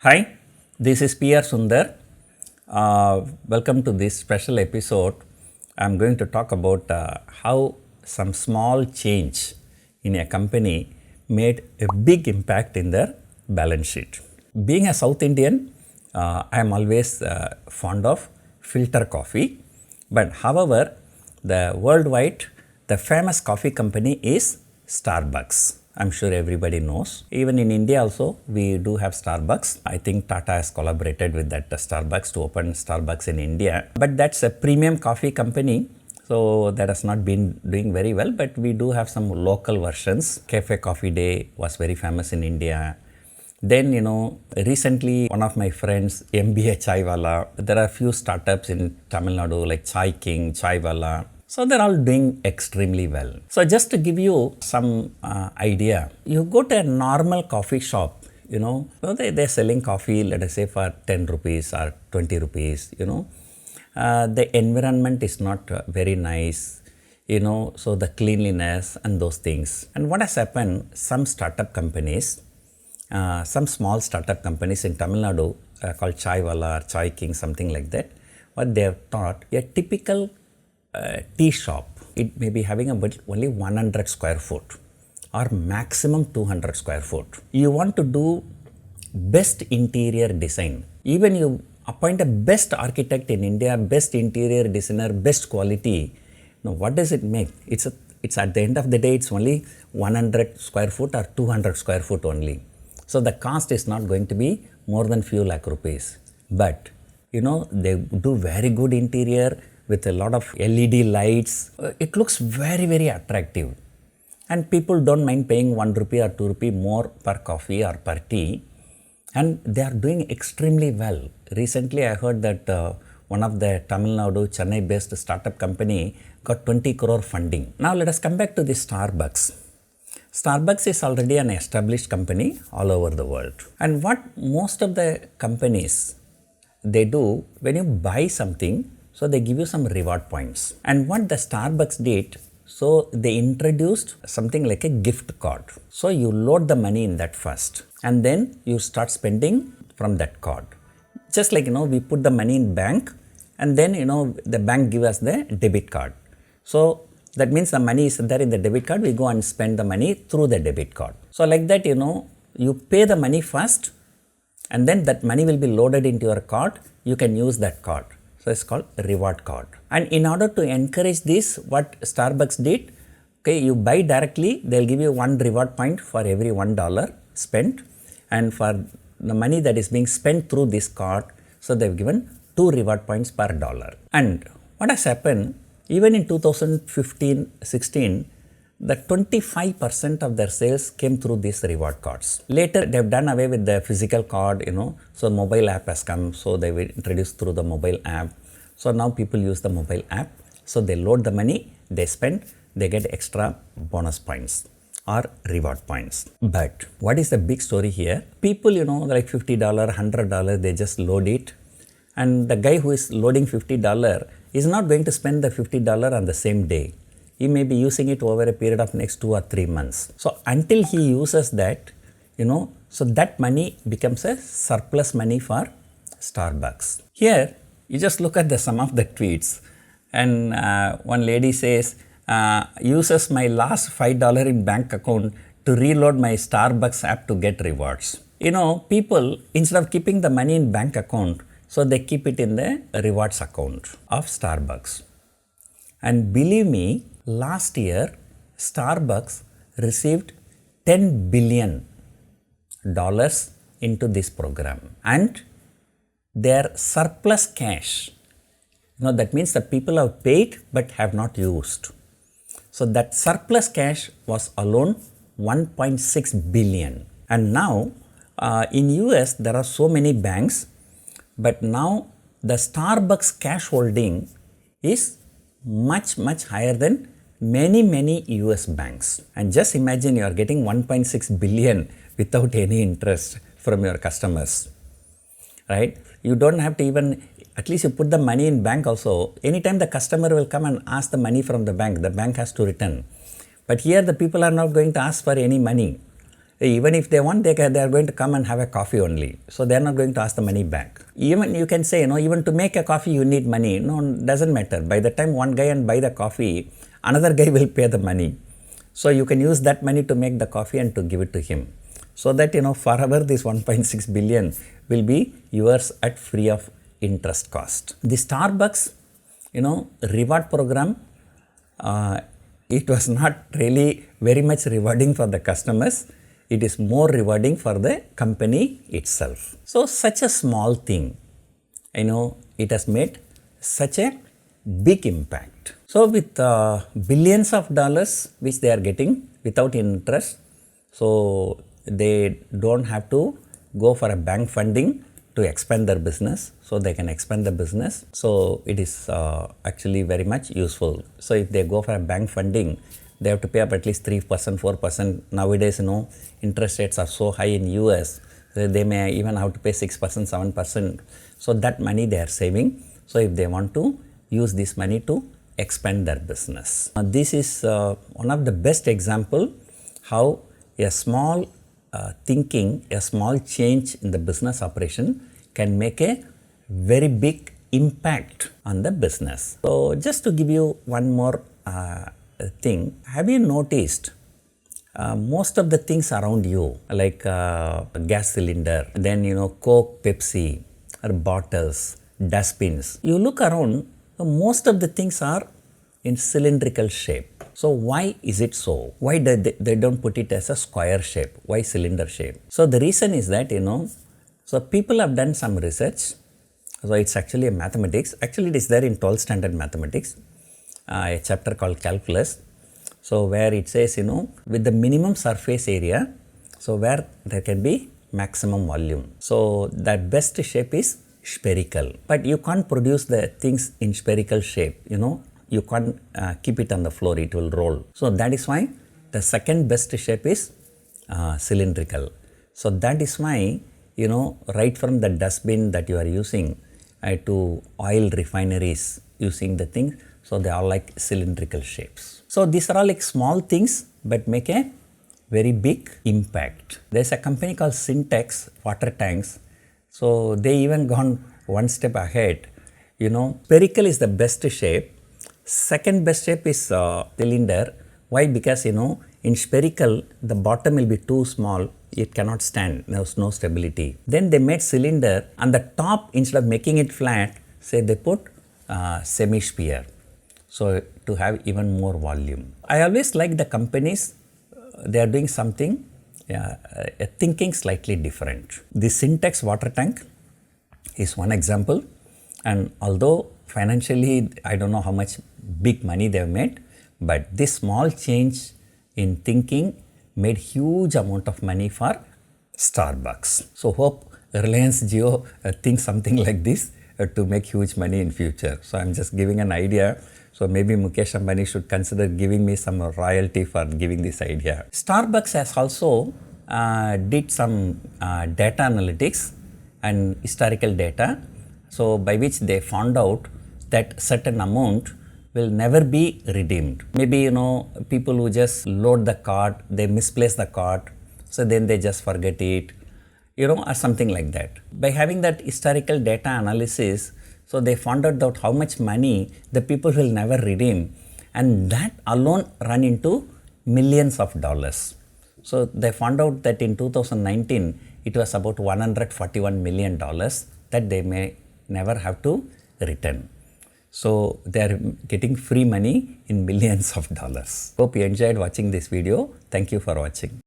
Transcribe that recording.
Hi, this is P R Sundar. Welcome to this special episode. I'm going to talk about how some small change in a company made a big impact in their balance sheet. Being a South Indian, I am always fond of filter coffee. But however, the famous coffee company is Starbucks. I'm sure everybody knows. Even in India also, we do have Starbucks. I think Tata has collaborated with that Starbucks to open Starbucks in India. But that's a premium coffee company. So that has not been doing very well, but we do have some local versions. Cafe Coffee Day was very famous in India. Then, recently one of my friends, MBA Chaiwala, there are few startups in Tamil Nadu like Chai King, Chaiwala. So they're all doing extremely well. So just to give you some idea, you go to a normal coffee shop, they're selling coffee, let us say for 10 rupees or 20 rupees, the environment is not very nice, so the cleanliness and those things. And what has happened, some small startup companies in Tamil Nadu called Chaiwala or Chai King, something like that, what they have taught, a typical tea shop, it may be having only 100 square foot or maximum 200 square foot. You want to do best interior design. Even you appoint a best architect in India, best interior designer, best quality. Now, what does it make? It's at the end of the day, it's only 100 square foot or 200 square foot only. So the cost is not going to be more than few lakh rupees. But, they do very good interior with a lot of LED lights. It looks very, very attractive. And people don't mind paying 1 rupee or 2 rupee more per coffee or per tea. And they are doing extremely well. Recently, I heard that one of the Tamil Nadu, Chennai-based startup company got 20 crore funding. Now, let us come back to the Starbucks. Starbucks is already an established company all over the world. And what most of the companies, they do, when you buy something, so they give you some reward points. And what the Starbucks did, so they introduced something like a gift card. So you load the money in that first and then you start spending from that card. Just like, we put the money in bank and then, the bank give us the debit card. So that means the money is there in the debit card, we go and spend the money through the debit card. So like that, you pay the money first and then that money will be loaded into your card. You can use that card. So it's called reward card. And in order to encourage this, what Starbucks did, you buy directly, they'll give you 1 reward point for every $1 spent. And for the money that is being spent through this card, so they've given 2 reward points per dollar. And what has happened, even in 2015-16, the 25% of their sales came through these reward cards. Later, they've done away with the physical card, so mobile app has come, so they will introduce through the mobile app. So now people use the mobile app, so they load the money, they spend, they get extra bonus points or reward points. But what is the big story here? People, like $50, $100, they just load it. And the guy who is loading $50 is not going to spend the $50 on the same day. He may be using it over a period of next 2 or 3 months. So until he uses that, so that money becomes a surplus money for Starbucks. Here, you just look at some of the tweets and one lady says, uses my last $5 in bank account to reload my Starbucks app to get rewards. People, instead of keeping the money in bank account, so they keep it in the rewards account of Starbucks. And believe me, last year, Starbucks received $10 billion into this program. And their surplus cash, that means that people have paid but have not used. So that surplus cash was alone 1.6 billion. And now, in US, there are so many banks, but now the Starbucks cash holding is much, much higher than many US banks. And just imagine you are getting 1.6 billion without any interest from your customers, right? You don't have to even, at least you put the money in bank also. Anytime the customer will come and ask the money from the bank has to return. But here the people are not going to ask for any money. Even if they want, they are going to come and have a coffee only. So they are not going to ask the money back. Even you can say, even to make a coffee you need money. No, doesn't matter. By the time one guy and buy the coffee, another guy will pay the money. So you can use that money to make the coffee and to give it to him. So that, forever this 1.6 billion will be yours at free of interest cost. The Starbucks, reward program, it was not really very much rewarding for the customers. It is more rewarding for the company itself. So such a small thing, it has made such a big impact. So with billions of dollars which they are getting without interest, so they don't have to go for a bank funding to expand their business, so they can expand the business. So it is actually very much useful. So if they go for a bank funding, they have to pay up at least 3%, 4%. Nowadays, interest rates are so high in US, they may even have to pay 6%, 7%. So that money they are saving. So if they want to use this money to expand their business. This is one of the best example how a small thinking, a small change in the business operation can make a very big impact on the business. So just to give you one more thing, have you noticed most of the things around you, like gas cylinder, then Coke, Pepsi, or bottles, dustbins, you look around, most of the things are in cylindrical shape. So why is it so? Why they don't put it as a square shape? Why cylinder shape? So the reason is that, so people have done some research. So it's actually a mathematics. Actually it is there in 12th standard mathematics, a chapter called calculus. So where it says, with the minimum surface area, so where there can be maximum volume. So that best shape is spherical. But you can't produce the things in spherical shape, you can't keep it on the floor, it will roll. So that is why the second best shape is cylindrical. So that is why, right from the dustbin that you are using to oil refineries using the things, so they are like cylindrical shapes. So these are all like small things but make a very big impact. There's a company called Syntex water tanks. So they even gone one step ahead. Spherical is the best shape. Second best shape is cylinder. Why? Because in spherical the bottom will be too small, it cannot stand, there's no stability. Then they made cylinder, and the top, instead of making it flat, say they put semi-sphere, so to have even more volume. I always like the companies, they are doing something, thinking slightly different. The Syntex water tank is one example, and although financially I don't know how much big money they have made, but this small change in thinking made huge amount of money for Starbucks. So hope Reliance Jio thinks something like this to make huge money in future. So I'm just giving an idea. So maybe Mukesh Ambani should consider giving me some royalty for giving this idea. Starbucks has also did some data analytics and historical data. So by which they found out that certain amount will never be redeemed. Maybe people who just load the cart, they misplace the cart, so then they just forget it, or something like that. By having that historical data analysis, so they found out how much money the people will never redeem, and that alone run into millions of dollars. So they found out that in 2019 it was about $141 million that they may never have to return. So they are getting free money in millions of dollars. Hope you enjoyed watching this video. Thank you for watching.